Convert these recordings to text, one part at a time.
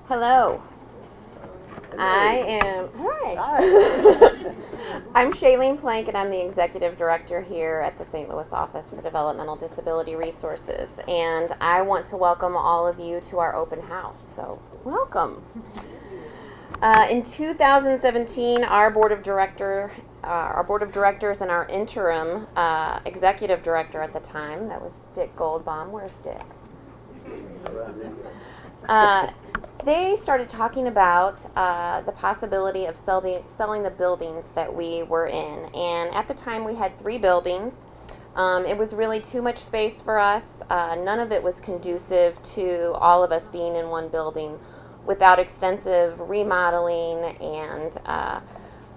Hello. Hi. I'm Shailene Plank, and I'm the Executive Director here at the St. Louis Office for Developmental Disability Resources. And I want to welcome all of you to our open house. So, welcome. In 2017, our board of directors and our interim executive director at the time, that was Dick Goldbaum. Where's Dick? They started talking about the possibility of selling the buildings that we were in. And at the time, we had 3 buildings. It was really too much space for us. None of it was conducive to all of us being in one building without extensive remodeling and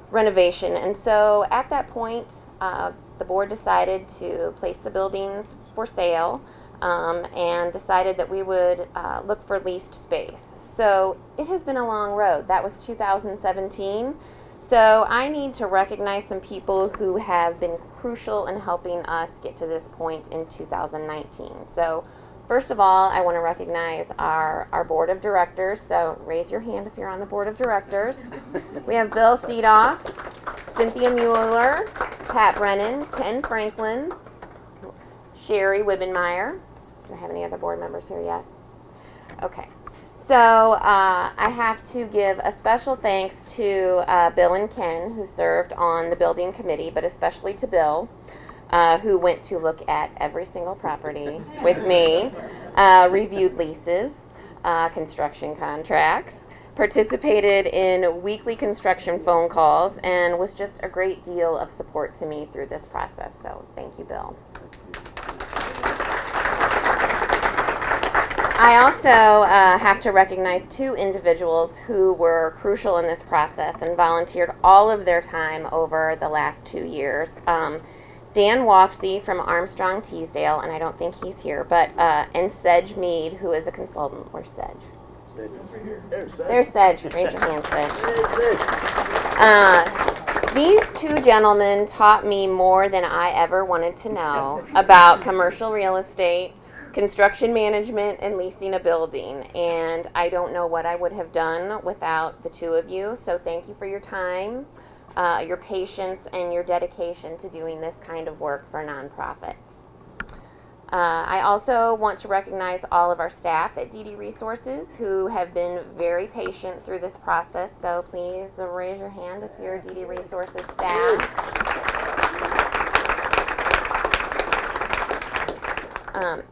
renovation. And so at that point, the board decided to place the buildings for sale and decided that we would look for leased space. So it has been a long road. That was 2017. So I need to recognize some people who have been crucial in helping us get to this point in 2019. So first of all, I want to recognize our board of directors. So raise your hand if you're on the board of directors. We have Bill Seedoff, Cynthia Mueller, Pat Brennan, Ken Franklin, Sherry Wibbenmeyer. Do I have any other board members here yet? Okay. So I have to give a special thanks to Bill and Ken, who served on the building committee, but especially to Bill, who went to look at every single property with me, reviewed leases, construction contracts, participated in weekly construction phone calls, and was just a great deal of support to me through this process. So thank you, Bill. I also have to recognize 2 individuals who were crucial in this process and volunteered all of their time over the last 2 years. Dan Wofsy from Armstrong Teasdale, and I don't think he's here, but and Sedge Mead, who is a consultant. Where's Sedge? Sedge over here. There's Sedge. There's Sedge. Raise your hand, Sedge. These 2 gentlemen taught me more than I ever wanted to know about commercial real estate, construction management, and leasing a building, and I don't know what I would have done without the 2 of you. So thank you for your time, your patience, and your dedication to doing this kind of work for nonprofits. I also want to recognize all of our staff at DD Resources who have been very patient through this process. So please raise your hand if you're DD Resources staff.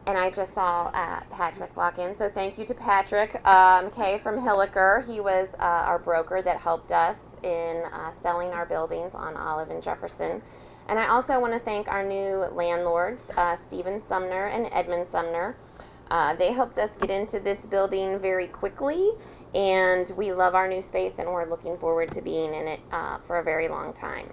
And I just saw Patrick walk in, so thank you to Patrick Kay from Hilliker. He was our broker that helped us in selling our buildings on Olive and Jefferson. And I also want to thank our new landlords, Stephen Sumner and Edmund Sumner. They helped us get into this building very quickly, and we love our new space, and we're looking forward to being in it for a very long time.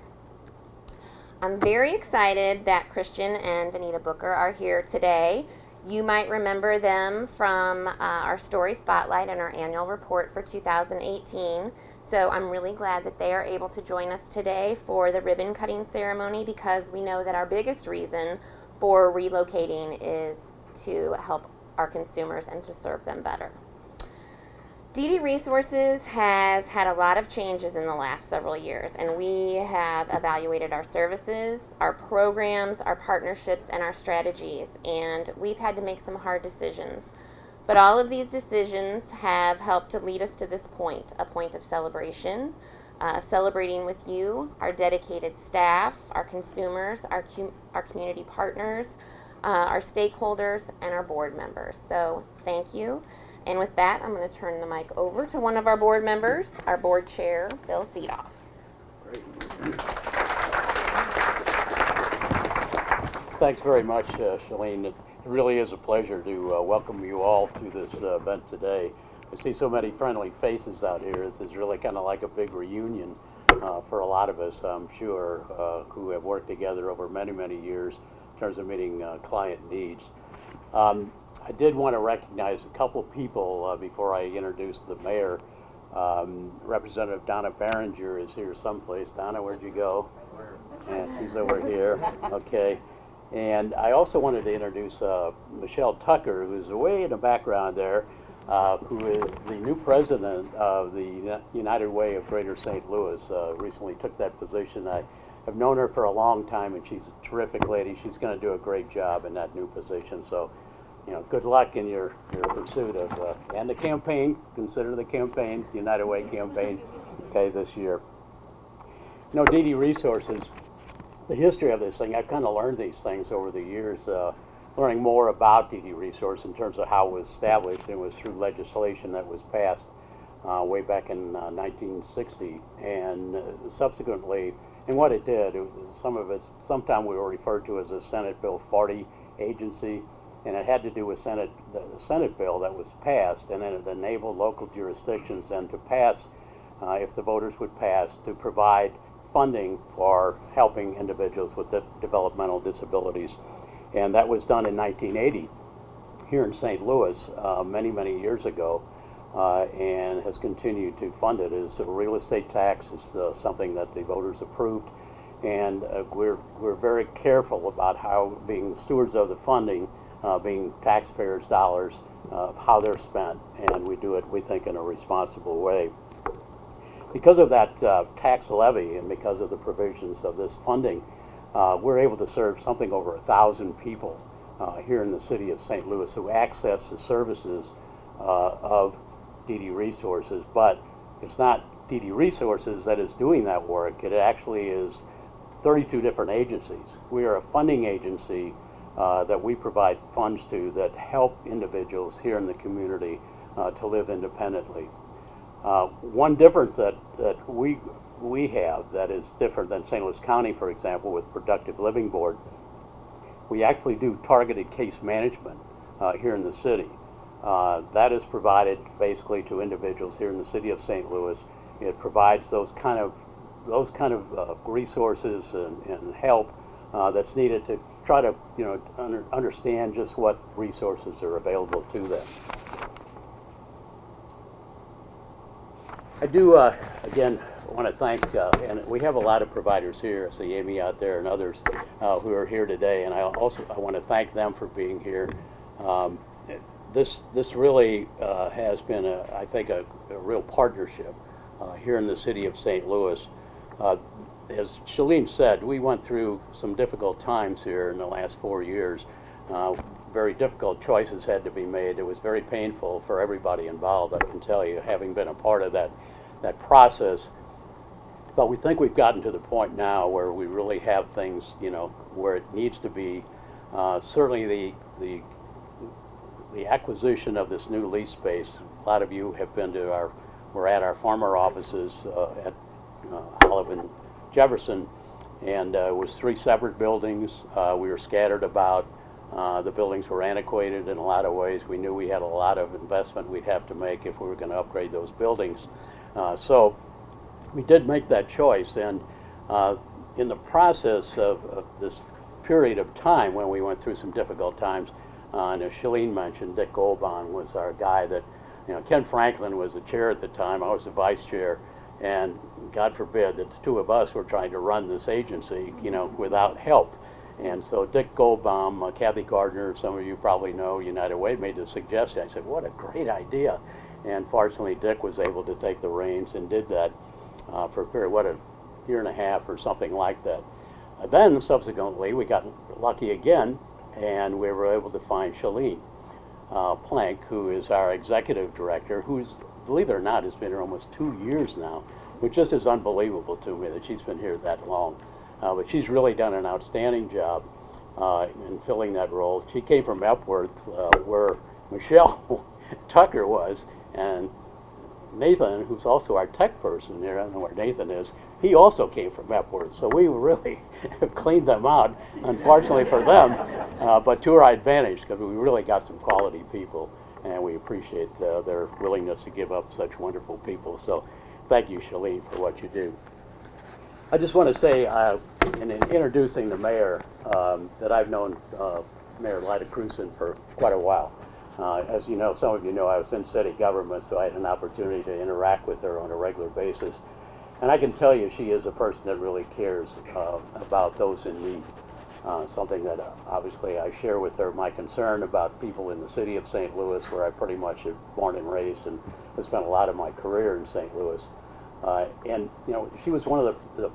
I'm very excited that Christian and Vanita Booker are here today. You might remember them from our Story Spotlight and our annual report for 2018. So I'm really glad that they are able to join us today for the ribbon cutting ceremony, because we know that our biggest reason for relocating is to help our consumers and to serve them better. DD Resources has had a lot of changes in the last several years, and we have evaluated our services, our programs, our partnerships, and our strategies, and we've had to make some hard decisions. But all of these decisions have helped to lead us to this point, a point of celebration, celebrating with you, our dedicated staff, our consumers, our community partners, our stakeholders, and our board members. So thank you. And with that, I'm going to turn the mic over to one of our board members, our board chair, Bill Seedoff. Great. Thanks very much, Shailene. It really is a pleasure to welcome you all to this event today. I see so many friendly faces out here. This is really kind of like a big reunion for a lot of us, I'm sure, who have worked together over many, many years in terms of meeting client needs. I did want to recognize a couple of people before I introduce the mayor. Representative Donna Barringer is here someplace. Donna, where'd you go? And she's over here. Okay. And I also wanted to introduce Michelle Tucker, who's way in the background there. who is the new president of the United Way of Greater St. Louis. Recently took that position. I have known her for a long time, and she's a terrific lady. She's going to do a great job in that new position. So, good luck in your pursuit of, and the campaign, consider the campaign, United Way campaign, okay, this year. DD Resources, the history of this thing, I've kind of learned these things over the years, learning more about DD Resource in terms of how it was established. It was through legislation that was passed way back in 1960, and subsequently, and what it did, sometimes we were referred to as a Senate Bill 40 agency, and it had to do with the Senate bill that was passed, and then it enabled local jurisdictions and to pass, if the voters would pass, to provide funding for helping individuals with developmental disabilities. And that was done in 1980 here in St. Louis many, many years ago, and has continued to fund it. As a real estate tax is something that the voters approved, and we're very careful about how, being stewards of the funding, being taxpayers' dollars, how they're spent, and we do it, we think, in a responsible way. Because of that tax levy and because of the provisions of this funding, we're able to serve something over 1,000 people here in the city of St. Louis who access the services of DD Resources. But it's not DD Resources that is doing that work. It actually is 32 different agencies. We are a funding agency that we provide funds to that help individuals here in the community to live independently. One difference that we have that is different than St. Louis County, for example, with Productive Living Board, we actually do targeted case management here in the city. That is provided basically to individuals here in the city of St. Louis. It provides those kind of resources and help that's needed to try to understand just what resources are available to them. I do, again, want to thank, and we have a lot of providers here. I see Amy out there and others who are here today, and I want to thank them for being here. This really has been, I think, a real partnership here in the city of St. Louis. As Shalene said, we went through some difficult times here in the last 4 years. Very difficult choices had to be made. It was very painful for everybody involved, I can tell you, having been a part of that process. But we think we've gotten to the point now where we really have things, where it needs to be. Certainly the acquisition of this new lease space. A lot of you have been to we're at our former offices at Olive Jefferson, and it was 3 separate buildings. We were scattered about. The buildings were antiquated in a lot of ways. We knew we had a lot of investment we'd have to make if we were going to upgrade those buildings. So we did make that choice, and in the process of this period of time when we went through some difficult times, and as Shalene mentioned, Dick Goldbaum was our guy that, Ken Franklin was the chair at the time, I was the vice chair, and God forbid that the two of us were trying to run this agency, without help. And so Dick Goldbaum, Kathy Gardner, some of you probably know, United Way, made the suggestion. I said, what a great idea. And fortunately, Dick was able to take the reins and did that for a period, a year and a half or something like that. Then subsequently, we got lucky again, and we were able to find Shalene Plank, who is our executive director, who's, believe it or not, has been here almost 2 years now, which just is unbelievable to me that she's been here that long. But she's really done an outstanding job in filling that role. She came from Epworth, where Michelle Tucker was, and Nathan, who's also our tech person here, I don't know where Nathan is, he also came from Epworth. So we really cleaned them out, unfortunately for them, but to our advantage, because we really got some quality people, and we appreciate their willingness to give up such wonderful people. So thank you, Shalene, for what you do. I just want to say, in introducing the mayor, that I've known Mayor Lyda Cruzen for quite a while. As you know, some of you know, I was in city government, so I had an opportunity to interact with her on a regular basis. And I can tell you she is a person that really cares about those in need. something that obviously I share with her, my concern about people in the city of St. Louis, where I pretty much was born and raised and have spent a lot of my career in St. Louis. And you know, she was one of the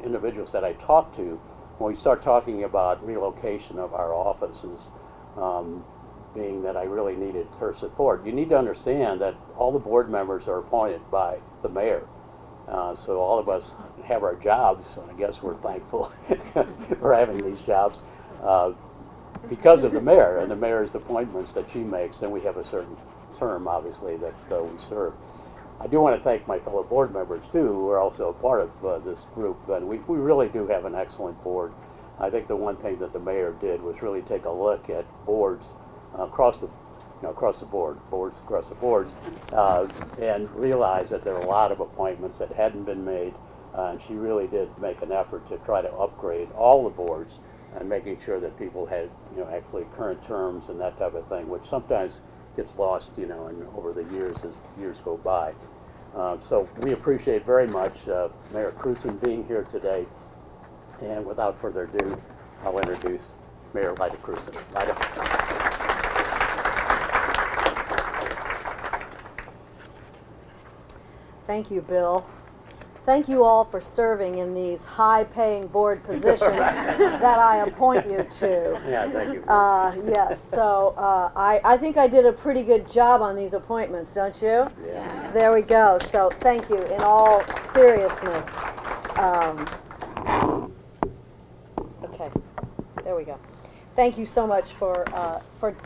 individuals that I talked to when we start talking about relocation of our offices, being that I really needed her support. You need to understand that all the board members are appointed by the mayor. So all of us have our jobs, and I guess we're thankful for having these jobs because of the mayor and the mayor's appointments that she makes. And we have a certain term, obviously, that we serve. I do want to thank my fellow board members, too, who are also a part of this group. And we really do have an excellent board. I think the one thing that the mayor did was really take a look at boards across the boards, and realize that there are a lot of appointments that hadn't been made. And she really did make an effort to try to upgrade all the boards and making sure that people had, you know, actually current terms and that type of thing, which sometimes gets lost, you know, and over the years as years go by. So we appreciate very much Mayor Cruzen being here today. And without further ado, I'll introduce Mayor Lyda Cruzen. Lyda. Thank you, Bill. Thank you all for serving in these high-paying board positions that I appoint you to. Yeah, thank you. Yes, so I think I did a pretty good job on these appointments, don't you? Yeah. There we go. So thank you in all seriousness. Okay, there we go. Thank you so much for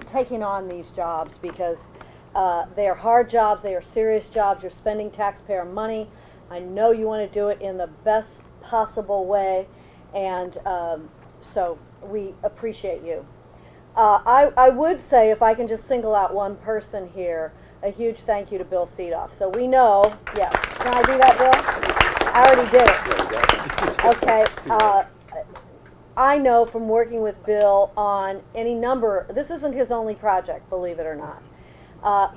taking on these jobs, because they are hard jobs, they are serious jobs, you're spending taxpayer money. I know you want to do it in the best possible way, and so we appreciate you. I would say, if I can just single out one person here, a huge thank you to Bill Seedoff. So we know, yes, can I do that, Bill? I already did it. Okay. I know from working with Bill on any number, this isn't his only project, believe it or not,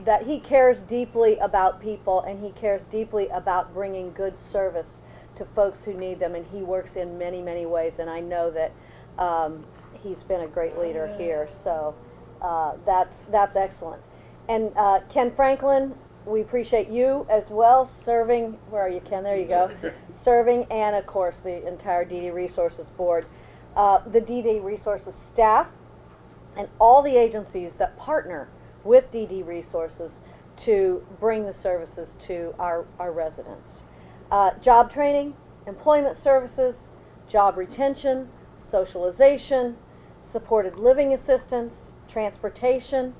that he cares deeply about people, and he cares deeply about bringing good service to folks who need them, and he works in many, many ways, and I know that he's been a great leader here, so that's excellent. And Ken Franklin, we appreciate you as well, serving, where are you, Ken? There you go. Serving, and of course the entire DD Resources Board. The DD Resources staff, and all the agencies that partner with DD Resources to bring the services to our residents. Job training, employment services, job retention, socialization, supported living assistance, transportation.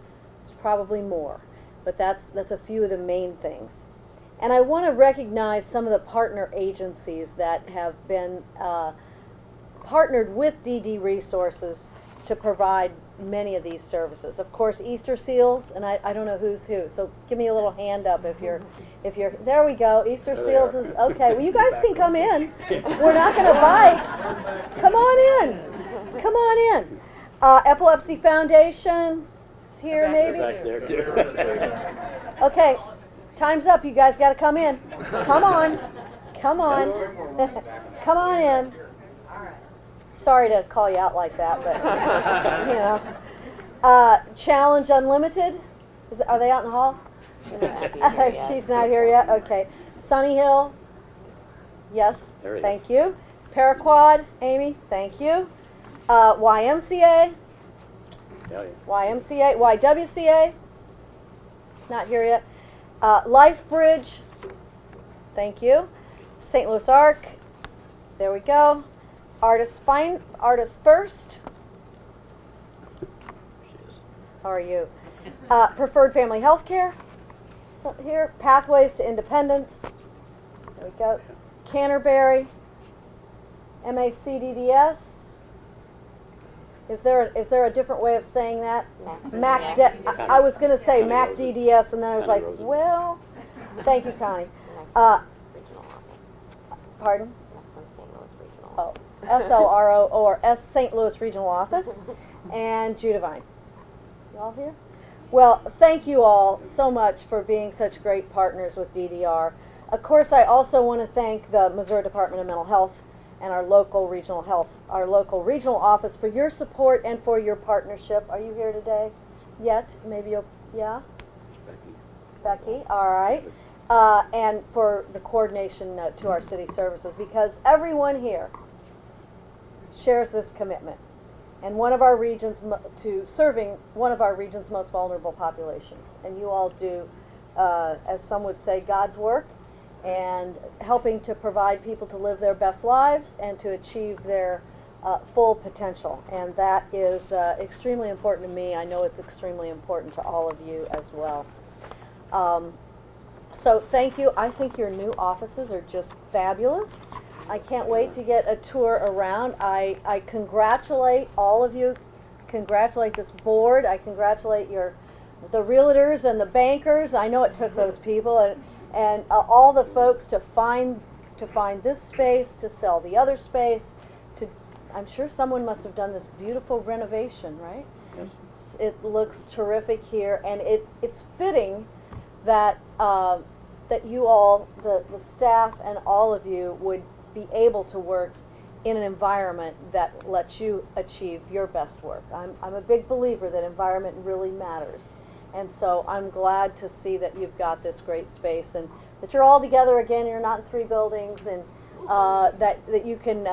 There's probably more, but that's a few of the main things. And I want to recognize some of the partner agencies that have been partnered with DD Resources to provide many of these services. Of course, Easter Seals, and I don't know who's who, so give me a little hand up if you're, there we go, Easter Seals is, okay, well you guys can come in. We're not going to bite. Come on in. Come on in. Epilepsy Foundation is here maybe? Back there too. Okay, time's up, you guys got to come in. Come on. Come on. Come on in. Sorry to call you out like that, but, you know. Challenge Unlimited, are they out in the hall? She's not here yet, okay. Sunny Hill, yes, thank you. Paraquad, Amy, thank you. YMCA, YWCA, not here yet. Life Bridge, thank you. St. Louis Arc, there we go. Artists First. How are you? Preferred Family Healthcare. So here, Pathways to Independence. There we go. Canterbury. MACDDS. Is there a different way of saying that? I was going to say MACDDS, and then I was like, well, thank you, Connie. Pardon? Oh. SLRO, or St. Louis Regional Office, and Judavine. You all here? Well, thank you all so much for being such great partners with DDR. Of course, I also want to thank the Missouri Department of Mental Health and our local regional office for your support and for your partnership. Are you here today yet? Maybe you'll, yeah? Becky, all right. And for the coordination to our city services, because everyone here shares this commitment and one of our regions to serving one of our region's most vulnerable populations. And you all do, as some would say, God's work, and helping to provide people to live their best lives and to achieve their full potential. And that is extremely important to me. I know it's extremely important to all of you as well. So thank you. I think your new offices are just fabulous. I can't wait to get a tour around. I congratulate all of you, congratulate this board. I congratulate the realtors and the bankers. I know it took those people and all the folks to find this space, to sell the other space. I'm sure someone must have done this beautiful renovation, right? Yes. It looks terrific here, and it's fitting that that you all, the staff and all of you, would be able to work in an environment that lets you achieve your best work. I'm a big believer that environment really matters. And so I'm glad to see that you've got this great space and that you're all together again, you're not in 3 buildings, and that you can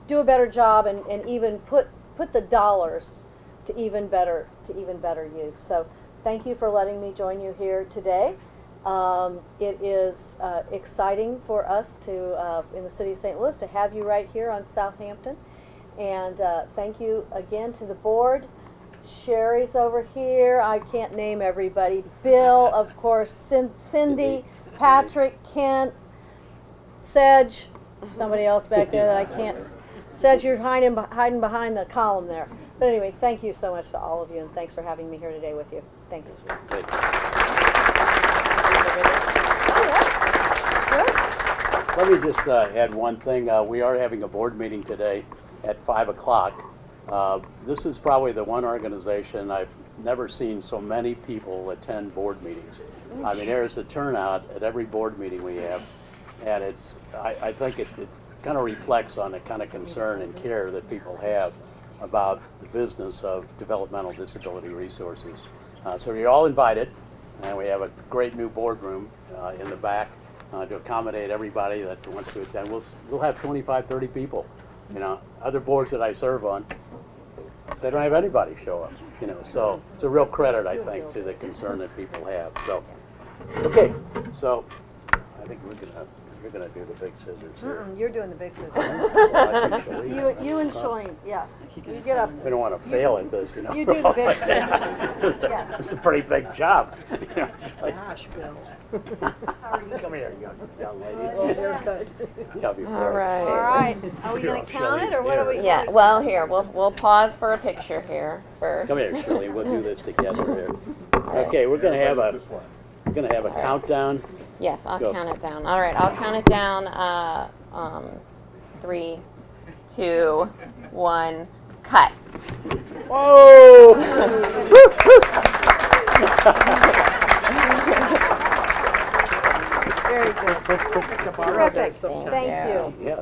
do a better job and even put the dollars to even better use. So thank you for letting me join you here today. It is exciting for us to, in the city of St. Louis, to have you right here on Southampton. And thank you again to the board. Sherry's over here. I can't name everybody. Bill, of course, Cindy, Patrick, Kent, Sedge, somebody else back there that I can't. Sedge, you're hiding behind the column there. But anyway, thank you so much to all of you, and thanks for having me here today with you. Thanks. Let me just add one thing. We are having a board meeting today at 5 o'clock. This is probably the one organization I've never seen so many people attend board meetings. I mean, there's a turnout at every board meeting we have, and I think it kind of reflects on the kind of concern and care that people have about the business of developmental disability resources. So you're all invited, and we have a great new boardroom in the back to accommodate everybody that wants to attend. We'll have 25, 30 people. You know, other boards that I serve on, they don't have anybody show up. You know, so it's a real credit, I think, to the concern that people have. So, okay, so I think you're gonna do the big scissors here. You're doing the big scissors. Well, I think Shalene- You and Shalene, yes. You get up. We don't want to fail at this, you know. You do the big scissors. Yes. It's a pretty big job. Gosh, Bill. Come here, young lady. Oh, you're good. I'll be All proud. right. All right. Are we going to count it, or what are we? Yeah, well, here, we'll pause for a picture here first. Come here, Shirley. We'll do this together here. Okay, we're gonna have a countdown. Yes, I'll Go. count it down. All right, I'll count it down. 3, 2, 1, cut. Whoa! Very good. Terrific. Thank you. Yeah.